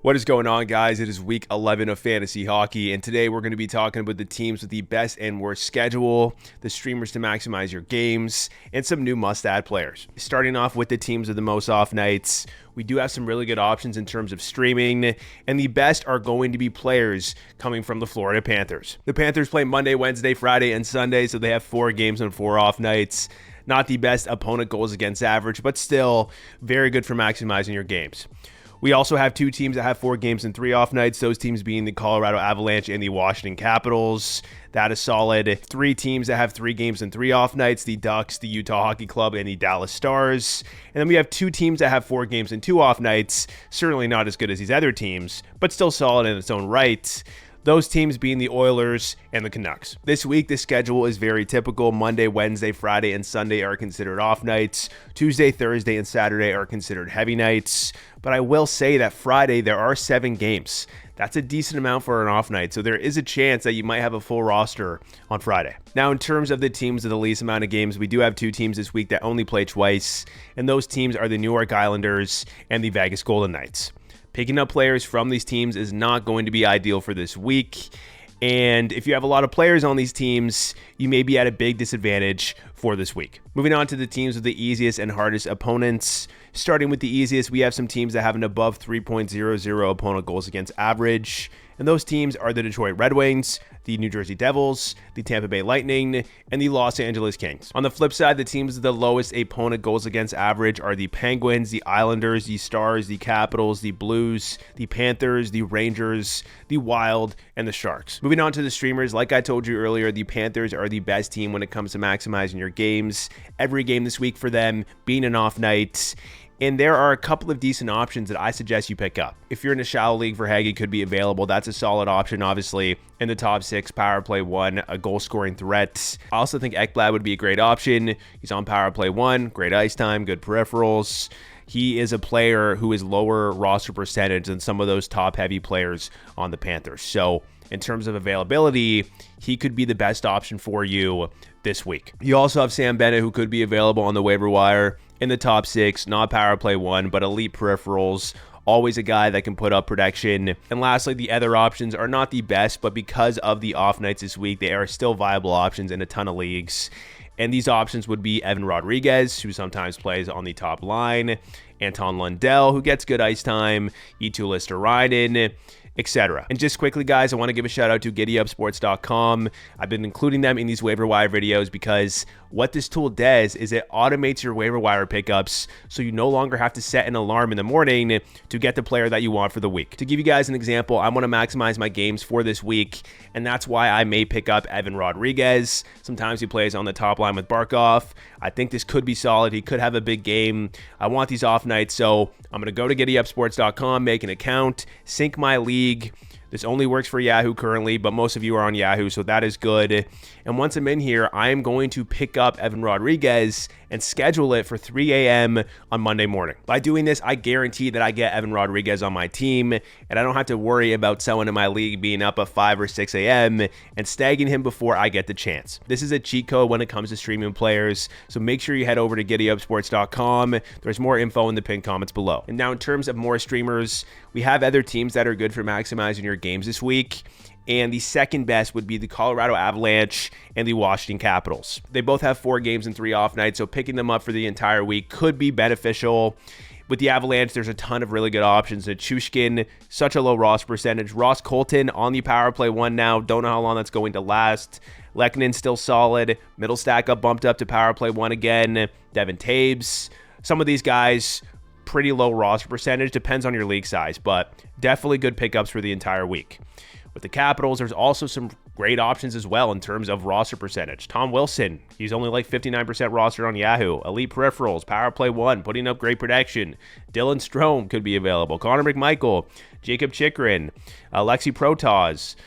What is going on, guys? It is week 11 of fantasy hockey, and today we're going to be talking about the teams with the best and worst schedule, the streamers to maximize your games, and some new must-add players. Starting off with the teams with the most off nights, we do have some really good options in terms of streaming, and the best are going to be players coming from the Florida Panthers. The Panthers play Monday, Wednesday, Friday, and Sunday, so they have 4 games on 4 off nights. Not the best opponent goals against average, but still very good for maximizing your games. We also have 2 teams that have 4 games and 3 off nights, those teams being the Colorado Avalanche and the Washington Capitals. That is solid. 3 teams that have 3 games and 3 off nights, the Ducks, the Utah Hockey Club, and the Dallas Stars. And then we have 2 teams that have 4 games and 2 off nights, certainly not as good as these other teams, but still solid in its own right. Those teams being the Oilers and the Canucks. This week, the schedule is very typical. Monday, Wednesday, Friday, and Sunday are considered off nights. Tuesday, Thursday, and Saturday are considered heavy nights. But I will say that Friday, there are 7 games. That's a decent amount for an off night, so there is a chance that you might have a full roster on Friday. Now, in terms of the teams with the least amount of games, we do have 2 teams this week that only play twice, and those teams are the New York Islanders and the Vegas Golden Knights. Picking up players from these teams is not going to be ideal for this week. And if you have a lot of players on these teams, you may be at a big disadvantage for this week. Moving on to the teams with the easiest and hardest opponents. Starting with the easiest, we have some teams that have an above 3.00 opponent goals against average. And those teams are the Detroit Red Wings, the New Jersey Devils, the Tampa Bay Lightning, and the Los Angeles Kings. On the flip side, the teams with the lowest opponent goals against average are the Penguins, the Islanders, the Stars, the Capitals, the Blues, the Panthers, the Rangers, the Wild, and the Sharks. Moving on to the streamers, like I told you earlier, the Panthers are the best team when it comes to maximizing your games. Every game this week for them being an off night. And there are a couple of decent options that I suggest you pick up. If you're in a shallow league, Verhaeghe could be available. That's a solid option, obviously, in the top 6, power play 1, a goal-scoring threat. I also think Ekblad would be a great option. He's on power play 1, great ice time, good peripherals. He is a player who is lower roster percentage than some of those top-heavy players on the Panthers. So in terms of availability, he could be the best option for you this week. You also have Sam Bennett, who could be available on the waiver wire in the top 6, not power play 1, but elite peripherals. Always a guy that can put up production. And lastly, the other options are not the best, but because of the off nights this week, they are still viable options in a ton of leagues. And these options would be Evan Rodrigues, who sometimes plays on the top line, Anton Lundell, who gets good ice time, Eetu Listerainen, etc. And just quickly, guys, I want to give a shout out to GiddyUpSports.com. I've been including them in these waiver wire videos because what this tool does is it automates your waiver wire pickups so you no longer have to set an alarm in the morning to get the player that you want for the week. To give you guys an example, I want to maximize my games for this week, and that's why I may pick up Evan Rodrigues. Sometimes he plays on the top line with Barkov. I think this could be solid. He could have a big game. I want these off nights, so I'm going to go to GiddyUpSports.com, make an account, sync my league. This only works for Yahoo currently, but most of you are on Yahoo, so that is good. And once I'm in here, I am going to pick up Evan Rodrigues and schedule it for 3 a.m. on Monday morning. By doing this, I guarantee that I get Evan Rodrigues on my team, and I don't have to worry about someone in my league being up at 5 or 6 a.m. and stagging him before I get the chance. This is a cheat code when it comes to streaming players, so make sure you head over to GiddyUpSports.com. There's more info in the pinned comments below. And now in terms of more streamers, we have other teams that are good for maximizing your games this week. And the second best would be the Colorado Avalanche and the Washington Capitals. They both have 4 games and 3 off nights, so picking them up for the entire week could be beneficial. With the Avalanche, there's a ton of really good options. Nichushkin, such a low roster percentage. Ross Colton on the power play 1 now. Don't know how long that's going to last. Lehkonen still solid. Middle stack up, bumped up to power play 1 again. Devin Taves. Some of these guys, pretty low roster percentage. Depends on your league size, but definitely good pickups for the entire week. With the Capitals, there's also some great options as well in terms of roster percentage. Tom Wilson, he's only like 59% roster on Yahoo. Elite peripherals, power play 1, putting up great protection. Dylan Strome could be available. Connor McMichael, Jacob Chychrun, Alexei Protas,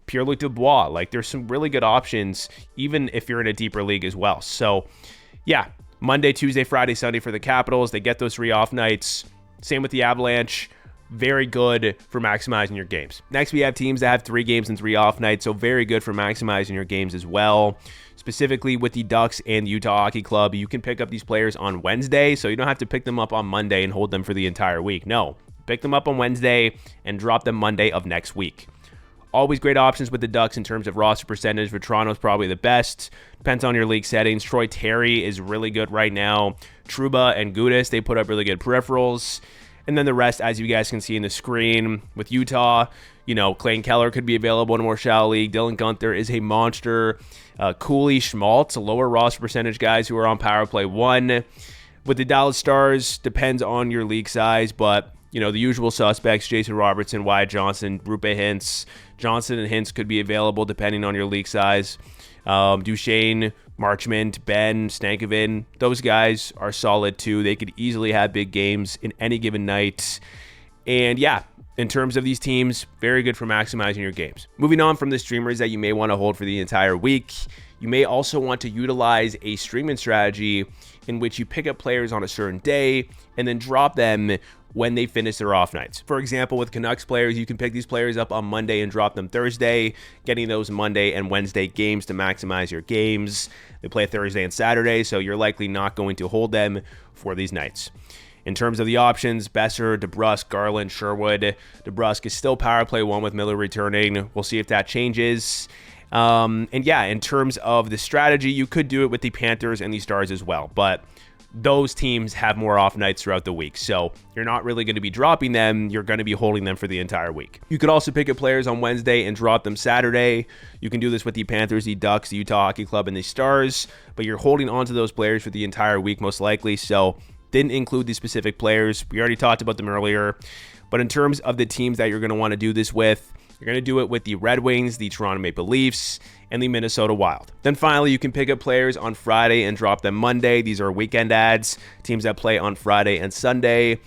Pierre-Luc Dubois. Like, there's some really good options, even if you're in a deeper league as well. So, yeah, Monday, Tuesday, Friday, Sunday for the Capitals. They get those 3 off nights. Same with the Avalanche. Very good for maximizing your games. Next, we have teams that have 3 games and 3 off nights, so very good for maximizing your games as well. Specifically with the Ducks and Utah Hockey Club, you can pick up these players on Wednesday, so you don't have to pick them up on Monday and hold them for the entire week. No, Pick them up on Wednesday and drop them Monday of next week. Always great options with the Ducks in terms of roster percentage. Toronto's probably the best. Depends on your league settings. Troy Terry is really good right now. Trouba and Gudas, they put up really good peripherals. And then the rest, as you guys can see in the screen, with Utah, Clayton Keller could be available in a more shallow league. Dylan Gunther is a monster. Cooley, Schmaltz, lower roster percentage guys who are on Powerplay 1. With the Dallas Stars, depends on your league size, but the usual suspects, Jason Robertson, Wyatt Johnson, Rupe Hintz. Johnson and Hintz could be available depending on your league size. Duchesne, Marchment, Ben, Stankoven, those guys are solid too. They could easily have big games in any given night. And yeah, in terms of these teams, very good for maximizing your games. Moving on from the streamers that you may want to hold for the entire week, you may also want to utilize a streaming strategy in which you pick up players on a certain day and then drop them when they finish their off nights. For example, with Canucks players, you can pick these players up on Monday and drop them Thursday, getting those Monday and Wednesday games to maximize your games. They play Thursday and Saturday, so you're likely not going to hold them for these nights. In terms of the options, Besser, DeBrusk, Garland, Sherwood. DeBrusk is still Powerplay 1 with Miller returning. We'll see if that changes. And yeah, in terms of the strategy, you could do it with the Panthers and the Stars as well, but those teams have more off nights throughout the week, so you're not really going to be dropping them. You're going to be holding them for the entire week. You could also pick up players on Wednesday and drop them Saturday. You can do this with the Panthers, the Ducks, the Utah Hockey Club, and the Stars, but you're holding on to those players for the entire week most likely, so didn't include the specific players. We already talked about them earlier, but in terms of the teams that you're going to want to do this with, you're going to do it with the Red Wings, the Toronto Maple Leafs, and the Minnesota Wild. Then finally, you can pick up players on Friday and drop them Monday. These are weekend adds, teams that play on Friday and Sunday.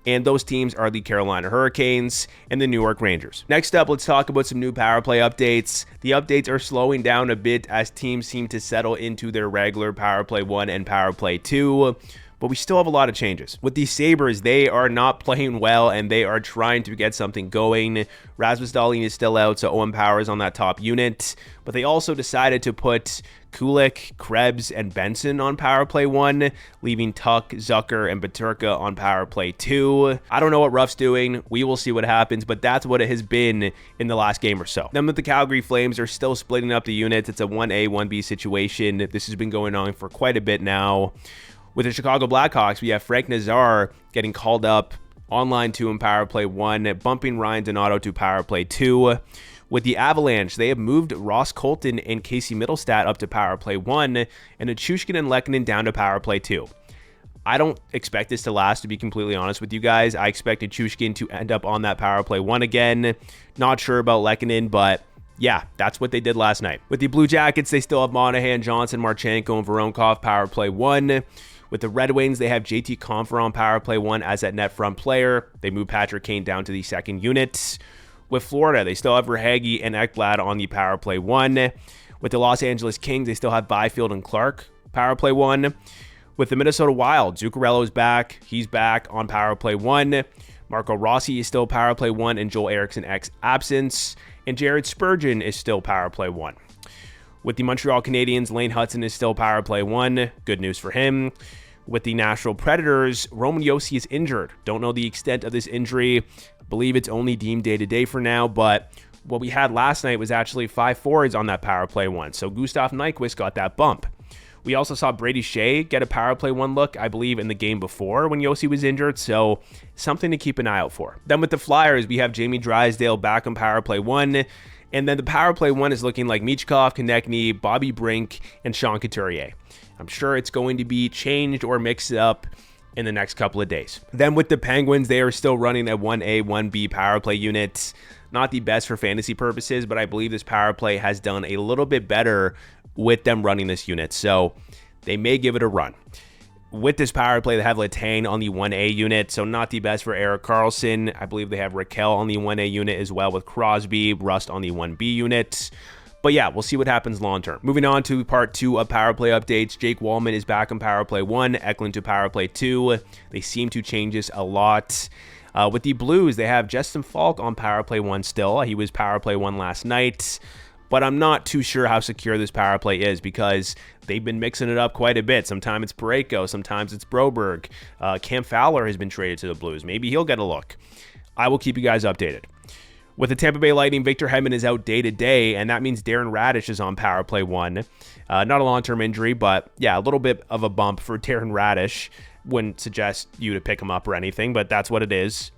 And those teams are the Carolina Hurricanes and the New York Rangers. Next up, let's talk about some new Powerplay updates. The updates are slowing down a bit as teams seem to settle into their regular Powerplay 1 and Powerplay 2. But we still have a lot of changes. With the Sabres, they are not playing well, and they are trying to get something going. Rasmus Dahlin is still out, so Owen Power is on that top unit. But they also decided to put Kulik, Krebs, and Benson on Powerplay 1, leaving Tuck, Zucker, and Peterka on Powerplay 2. I don't know what Ruff's doing. We will see what happens, but that's what it has been in the last game or so. Then with the Calgary Flames, they're still splitting up the units. It's a 1A, 1B situation. This has been going on for quite a bit now. With the Chicago Blackhawks, we have Frank Nazar getting called up on line 2 in Powerplay 1, bumping Ryan Donato to Powerplay 2. With the Avalanche, they have moved Ross Colton and Casey Middlestat up to Powerplay 1, and Nichushkin and Lehkonen down to Powerplay 2. I don't expect this to last, to be completely honest with you guys. I expect Nichushkin to end up on that Powerplay 1 again. Not sure about Lehkonen, but yeah, that's what they did last night. With the Blue Jackets, they still have Monahan, Johnson, Marchenko, and Voronkov Powerplay 1. With the Red Wings, they have JT Compher on Powerplay 1 as that net front player. They move Patrick Kane down to the second unit. With Florida, they still have Verhaeghe and Ekblad on the Powerplay 1. With the Los Angeles Kings, they still have Byfield and Clark Powerplay 1. With the Minnesota Wild, Zuccarello is back. He's back on Powerplay 1. Marco Rossi is still Powerplay 1 in Joel Eriksson X absence. And Jared Spurgeon is still Powerplay 1. With the Montreal Canadiens, Lane Hudson is still Powerplay 1. Good news for him. With the Nashville Predators, Roman Josi is injured. Don't know the extent of this injury. Believe it's only deemed day-to-day for now, but what we had last night was actually 5 forwards on that Powerplay 1, so Gustav Nyquist got that bump. We also saw Brady Shea get a Powerplay 1 look, I believe, in the game before when Josi was injured, so something to keep an eye out for. Then with the Flyers, we have Jamie Drysdale back on Powerplay 1, and then the Powerplay 1 is looking like Michkov, Konechny, Bobby Brink, and Sean Couturier. I'm sure it's going to be changed or mixed up in the next couple of days. Then with the Penguins, they are still running a 1A, 1B Powerplay unit. Not the best for fantasy purposes, but I believe this Powerplay has done a little bit better with them running this unit, so they may give it a run. With this Powerplay, they have Letang on the 1A unit, so not the best for Erik Karlsson. I believe they have Raquel on the 1A unit as well with Crosby, Rust on the 1B unit. But yeah, we'll see what happens long term. Moving on to part 2 of Powerplay updates. Jake Wallman is back on Powerplay 1, Eklund to Powerplay 2. They seem to change this a lot. With the Blues, they have Justin Falk on Powerplay 1 still. He was Powerplay 1 last night. but I'm not too sure how secure this power play is because they've been mixing it up quite a bit. Sometimes it's Parayko, sometimes it's Broberg. Cam Fowler has been traded to the Blues. Maybe he'll get a look. I will keep you guys updated. With the Tampa Bay Lightning, Victor Hedman is out day-to-day, and that means Darren Raddysh is on power play 1. Not a long-term injury, but yeah, a little bit of a bump for Darren Raddysh. Wouldn't suggest you to pick him up or anything, but that's what it is.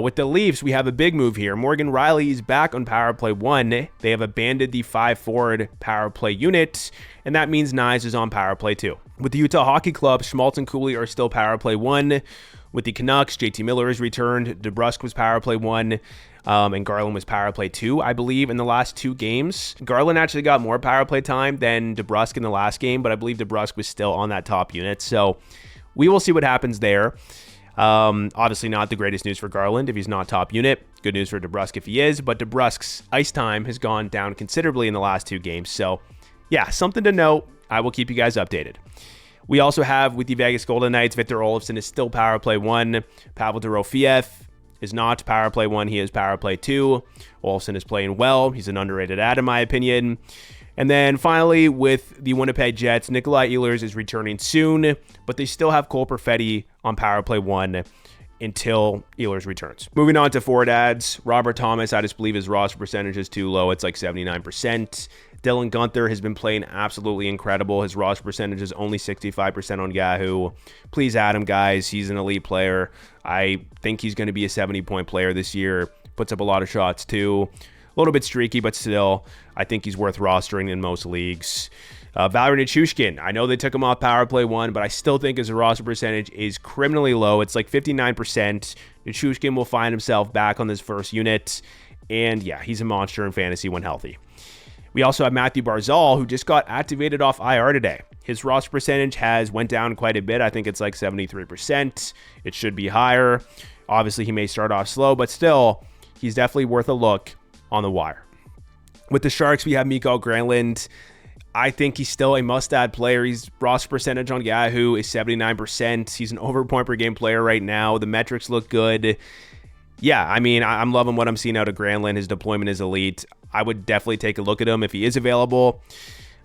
With the Leafs, we have a big move here. Morgan Rielly is back on power play 1. They have abandoned the 5-forward power play unit, and that means Nyes is on power play 2. With the Utah Hockey Club, Schmaltz and Cooley are still power play 1. With the Canucks, JT Miller has returned. DeBrusk was power play 1. And Garland was power play 2, I believe, in the last 2 games. Garland actually got more power play time than DeBrusk in the last game, but I believe DeBrusk was still on that top unit. So we will see what happens there. Obviously not the greatest news for Garland if he's not top unit. Good news for DeBrusk if he is, but DeBrusk's ice time has gone down considerably in the last 2 games. So yeah, something to note. I will keep you guys updated. We also have with the Vegas Golden Knights, Victor Olofsson is still power play 1. Pavel Dorofeyev is not power play 1. He is power play 2. Olofsson is playing well. He's an underrated ad in my opinion. And then finally, with the Winnipeg Jets, Nikolai Ehlers is returning soon, but they still have Cole Perfetti on power play 1 until Ehlers returns. Moving on to forward ads, Robert Thomas, I just believe his roster percentage is too low. It's like 79%. Dylan Guenther has been playing absolutely incredible. His roster percentage is only 65% on Yahoo. Please add him, guys. He's an elite player. I think he's going to be a 70-point player this year. Puts up a lot of shots, too. A little bit streaky, but still, I think he's worth rostering in most leagues. Valeri Nichushkin, I know they took him off power play 1, but I still think his roster percentage is criminally low. It's like 59%. Nichushkin will find himself back on this first unit. And yeah, he's a monster in fantasy when healthy. We also have Matthew Barzal, who just got activated off IR today. His roster percentage has went down quite a bit. I think it's like 73%. It should be higher. Obviously, he may start off slow, but still, he's definitely worth a look on the wire. With the Sharks, we have Mikael Granlund. I think he's still a must-add player. His roster percentage on Yahoo is 79%. He's an over point per game player right now. The metrics look good. Yeah, I mean, I'm loving what I'm seeing out of Granlund. His deployment is elite. I would definitely take a look at him if he is available.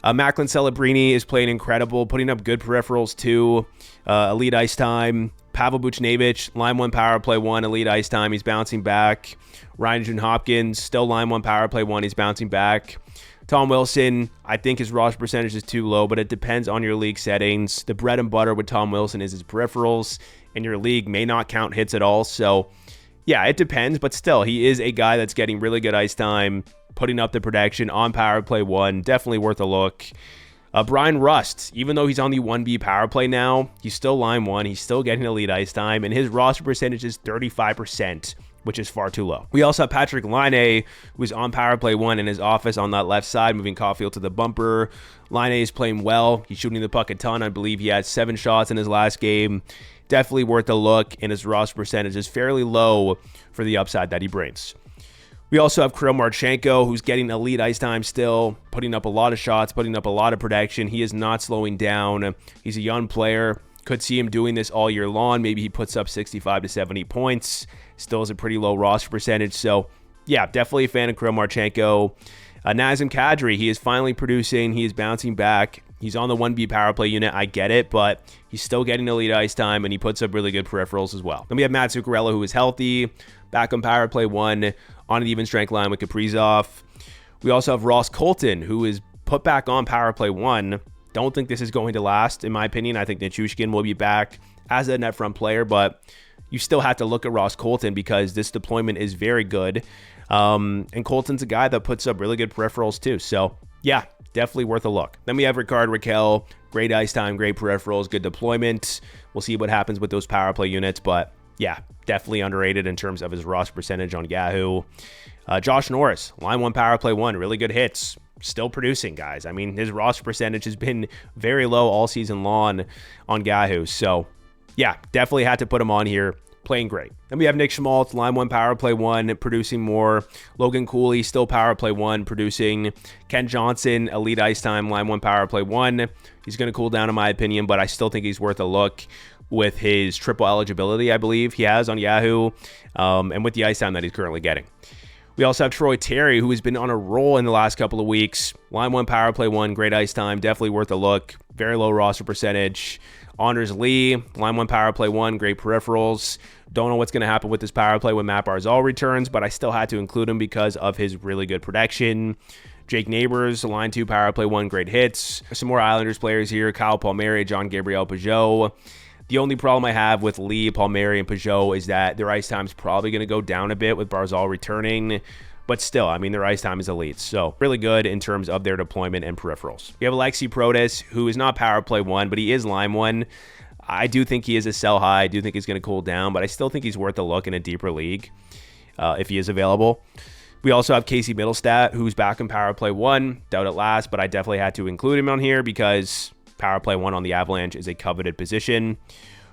Macklin Celebrini is playing incredible, putting up good peripherals too. Elite ice time. Pavel Buchnevich, line 1 power play 1, elite ice time. He's bouncing back. Ryan Nugent-Hopkins, still line 1 power play 1. He's bouncing back. Tom Wilson, I think his roster percentage is too low, but it depends on your league settings. The bread and butter with Tom Wilson is his peripherals, and your league may not count hits at all. So yeah, it depends, but still, he is a guy that's getting really good ice time, putting up the production on power play 1. Definitely worth a look. Brian Rust, even though he's on the 1B power play now, he's still line 1. He's still getting elite ice time, and his roster percentage is 35%, which is far too low. We also have Patrick Laine, who's on power play 1 in his office on that left side, moving Caulfield to the bumper. Laine is playing well. He's shooting the puck a ton. I believe he had 7 shots in his last game. Definitely worth a look, and his roster percentage is fairly low for the upside that he brings. We also have Kirill Marchenko, who's getting elite ice time still, putting up a lot of shots, putting up a lot of production. He is not slowing down. He's a young player. Could see him doing this all year long. Maybe he puts up 65 to 70 points. Still has a pretty low roster percentage. So, yeah, definitely a fan of Kirill Marchenko. Nazem Kadri, he is finally producing. He is bouncing back. He's on the 1B power play unit. I get it, but he's still getting elite ice time, and he puts up really good peripherals as well. Then we have Matt Zuccarello, who is healthy, back on power play 1, on an even strength line with Kaprizov. We also have Ross Colton, who is put back on power play 1. Don't think this is going to last, in my opinion. I think Nichushkin will be back as a net front player, but you still have to look at Ross Colton because this deployment is very good. And Colton's a guy that puts up really good peripherals too. So, yeah, definitely worth a look. Then we have Rickard Rakell. Great ice time, great peripherals, good deployment. We'll see what happens with those power play units, but yeah, definitely underrated in terms of his roster percentage on Yahoo. Josh Norris, line 1 power play 1, really good hits. Still producing, guys. I mean, his roster percentage has been very low all season long on Yahoo. So, yeah, definitely had to put him on here. Playing great. Then we have Nick Schmaltz, line 1 power play 1, producing more. Logan Cooley, still power play 1, producing. Ken Johnson, elite ice time, line 1 power play 1. He's going to cool down in my opinion, but I still think he's worth a look with his triple eligibility, I believe he has on Yahoo, and with the ice time that he's currently getting. We also have Troy Terry, who has been on a roll in the last couple of weeks. Line 1, power play 1, great ice time, definitely worth a look. Very low roster percentage. Anders Lee, line 1, power play 1, great peripherals. Don't know what's going to happen with this power play when Matt Barzal returns, but I still had to include him because of his really good production. Jake Neighbors, line 2, power play 1, great hits. Some more Islanders players here. Kyle Palmieri, John Gabriel Pajot. The only problem I have with Lee, Palmieri, and Pajot is that their ice time is probably going to go down a bit with Barzal returning. But still, I mean, their ice time is elite. So really good in terms of their deployment and peripherals. We have Alexi Protas, who is not power play 1, but he is line 1. I do think he is a sell high. I do think he's going to cool down, but I still think he's worth a look in a deeper league if he is available. We also have Casey Middlestat, who's back in power play 1. Doubt it last, but I definitely had to include him on here because power play 1 on the Avalanche is a coveted position.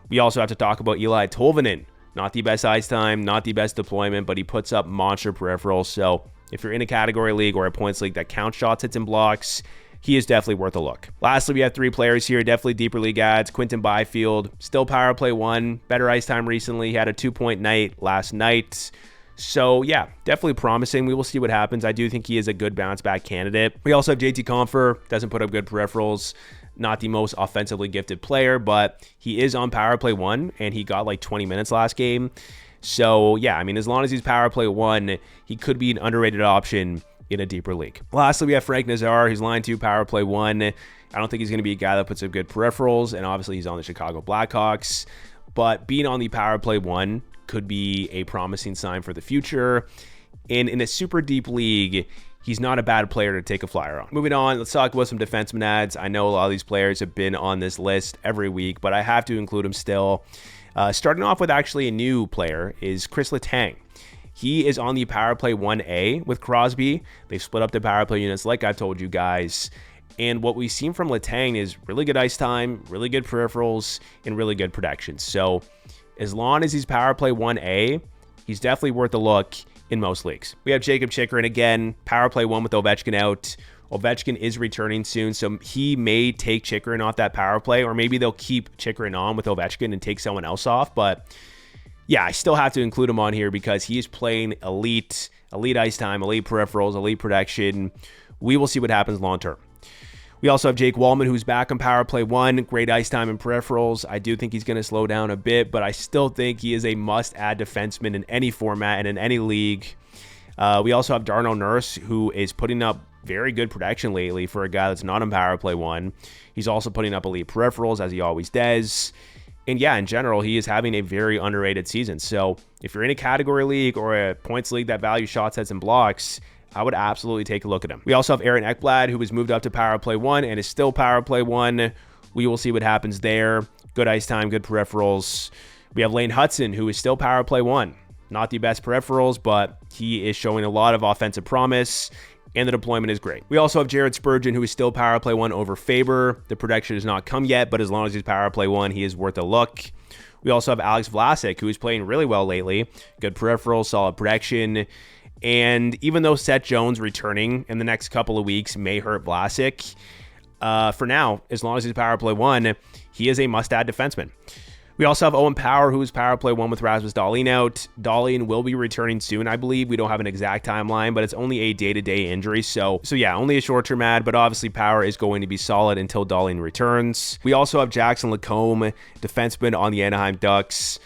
We also have to talk about Eli Tolvanen. Not the best ice time, not the best deployment, but he puts up monster peripherals. So if you're in a category league or a points league that counts shots, hits, and blocks, he is definitely worth a look. Lastly, we have 3 players here, definitely deeper league ads. Quinton Byfield, still power play 1, better ice time recently. He had a 2-point night last night. So yeah, definitely promising. We will see what happens. I do think he is a good bounce back candidate. We also have JT Compher, doesn't put up good peripherals. Not the most offensively gifted player, but he is on power play 1, and he got like 20 minutes last game. So yeah, I mean, as long as he's power play 1, he could be an underrated option in a deeper league. Lastly, we have Frank Nazar, who's line 2, power play 1. I don't think he's going to be a guy that puts up good peripherals, and obviously he's on the Chicago Blackhawks. But being on the power play 1 could be a promising sign for the future. And in a super deep league, he's not a bad player to take a flyer on. Moving on, let's talk about some defenseman ads. I know a lot of these players have been on this list every week, but I have to include them still. Starting off with actually a new player is Chris Letang. He is on the power play 1A with Crosby. They've split up the power play units like I've told you guys. And what we've seen from Letang is really good ice time, really good peripherals, and really good protection. So as long as he's power play 1A, he's definitely worth a look in most leagues. We have Jacob Chychrun again, power play 1 with Ovechkin out. Ovechkin is returning soon, so he may take Chychrun off that power play, or maybe they'll keep Chychrun on with Ovechkin and take someone else off. But yeah, I still have to include him on here because he is playing elite ice time, elite peripherals, elite protection. We will see what happens long term. We also have Jake Wallman, who's back on power play 1, great ice time and peripherals. I do think he's going to slow down a bit, but I still think he is a must-add defenseman in any format and in any league. We also have Darnell Nurse, who is putting up very good protection lately for a guy that's not on power play 1. He's also putting up elite peripherals, as he always does. And yeah, in general, he is having a very underrated season. So if you're in a category league or a points league that values shots, hits, and blocks, I would absolutely take a look at him. We also have Aaron Ekblad, who has moved up to power play 1 and is still power play 1. We will see what happens there. Good ice time, good peripherals. We have Lane Hudson, who is still power play 1. Not the best peripherals, but he is showing a lot of offensive promise, and the deployment is great. We also have Jared Spurgeon, who is still power play 1 over Faber. The production has not come yet, but as long as he's power play 1, he is worth a look. We also have Alex Vlasic, who is playing really well lately. Good peripherals, solid protection. And even though Seth Jones returning in the next couple of weeks may hurt Vlasic, for now, as long as he's power play 1, he is a must-add defenseman. We also have Owen Power, who is power play 1 with Rasmus Dahlin out. Dahlin will be returning soon, I believe. We don't have an exact timeline, but it's only a day-to-day injury. So yeah, only a short-term ad, but obviously Power is going to be solid until Dahlin returns. We also have Jackson Lacombe, defenseman on the Anaheim Ducks.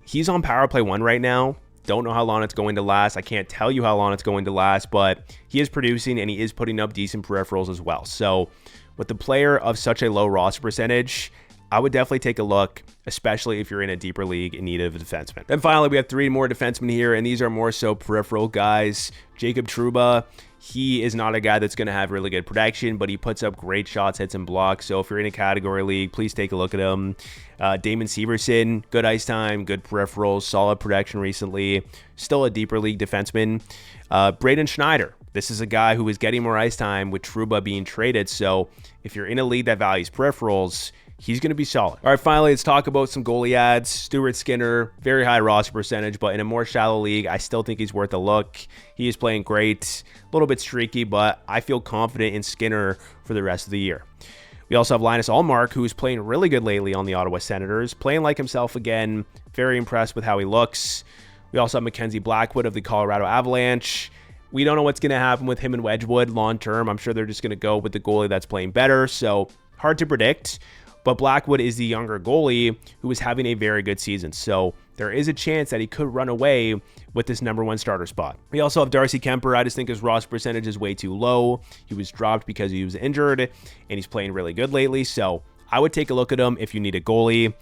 He's on power play 1 right now. Don't know how long it's going to last. I can't tell you how long it's going to last, but he is producing and he is putting up decent peripherals as well. So with the player of such a low roster percentage, I would definitely take a look, especially if you're in a deeper league in need of a defenseman. Then finally, we have 3 more defensemen here, and these are more so peripheral guys. Jacob Trouba, he is not a guy that's going to have really good protection, but he puts up great shots, hits, and blocks. So if you're in a category league, please take a look at him. Damon Severson, good ice time, good peripherals, solid protection recently. Still a deeper league defenseman. Braden Schneider. This is a guy who is getting more ice time with Trouba being traded. So if you're in a league that values peripherals, he's going to be solid. All right, finally, let's talk about some goalie ads. Stuart Skinner, very high roster percentage, but in a more shallow league, I still think he's worth a look. He is playing great, a little bit streaky, but I feel confident in Skinner for the rest of the year. We also have Linus Ullmark, who's playing really good lately on the Ottawa Senators, playing like himself again. Very impressed with how he looks. We also have Mackenzie Blackwood of the Colorado Avalanche. We don't know what's going to happen with him and Wedgwood long term. I'm sure they're just going to go with the goalie that's playing better. So hard to predict. But Blackwood is the younger goalie who is having a very good season. So there is a chance that he could run away with this #1 starter spot. We also have Darcy Kemper. I just think his roster percentage is way too low. He was dropped because he was injured, and he's playing really good lately. So I would take a look at him if you need a goalie.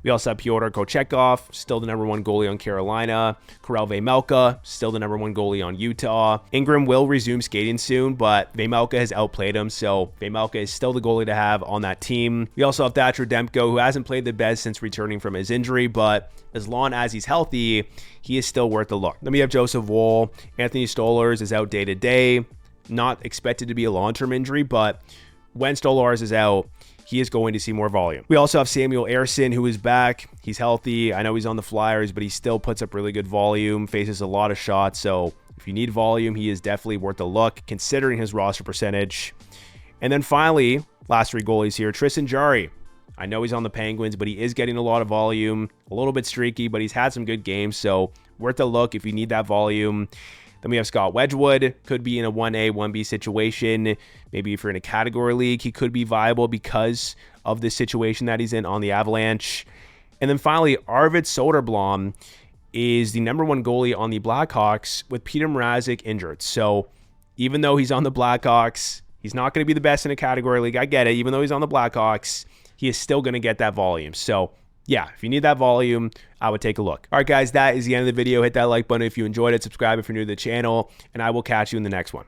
We also have Pyotr Kochetkov, still the #1 goalie on Carolina. Karel Vejmelka, still the #1 goalie on Utah. Ingram will resume skating soon, but Vejmelka has outplayed him, so Vejmelka is still the goalie to have on that team. We also have Thatcher Demko, who hasn't played the best since returning from his injury, but as long as he's healthy, he is still worth a look. Then we have Joseph Woll. Anthony Stolarz is out day to day. Not expected to be a long-term injury, but when Stolarz is out, he is going to see more volume. We also have Samuel Ersson, who is back. He's healthy. I know he's on the Flyers, but he still puts up really good volume, faces a lot of shots. So if you need volume, he is definitely worth a look, considering his roster percentage. And then finally, last 3 goalies here, Tristan Jarry. I know he's on the Penguins, but he is getting a lot of volume, a little bit streaky, but he's had some good games. So worth a look if you need that volume. Then we have Scott Wedgwood, could be in a 1A, 1B situation. Maybe if you're in a category league, he could be viable because of the situation that he's in on the Avalanche. And then finally, Arvid Soderblom is the #1 goalie on the Blackhawks with Peter Mrazek injured. So even though he's on the Blackhawks, he's not going to be the best in a category league. I get it. Even though he's on the Blackhawks, he is still going to get that volume. So yeah, if you need that volume, I would take a look. All right, guys, that is the end of the video. Hit that like button if you enjoyed it. Subscribe if you're new to the channel, and I will catch you in the next one.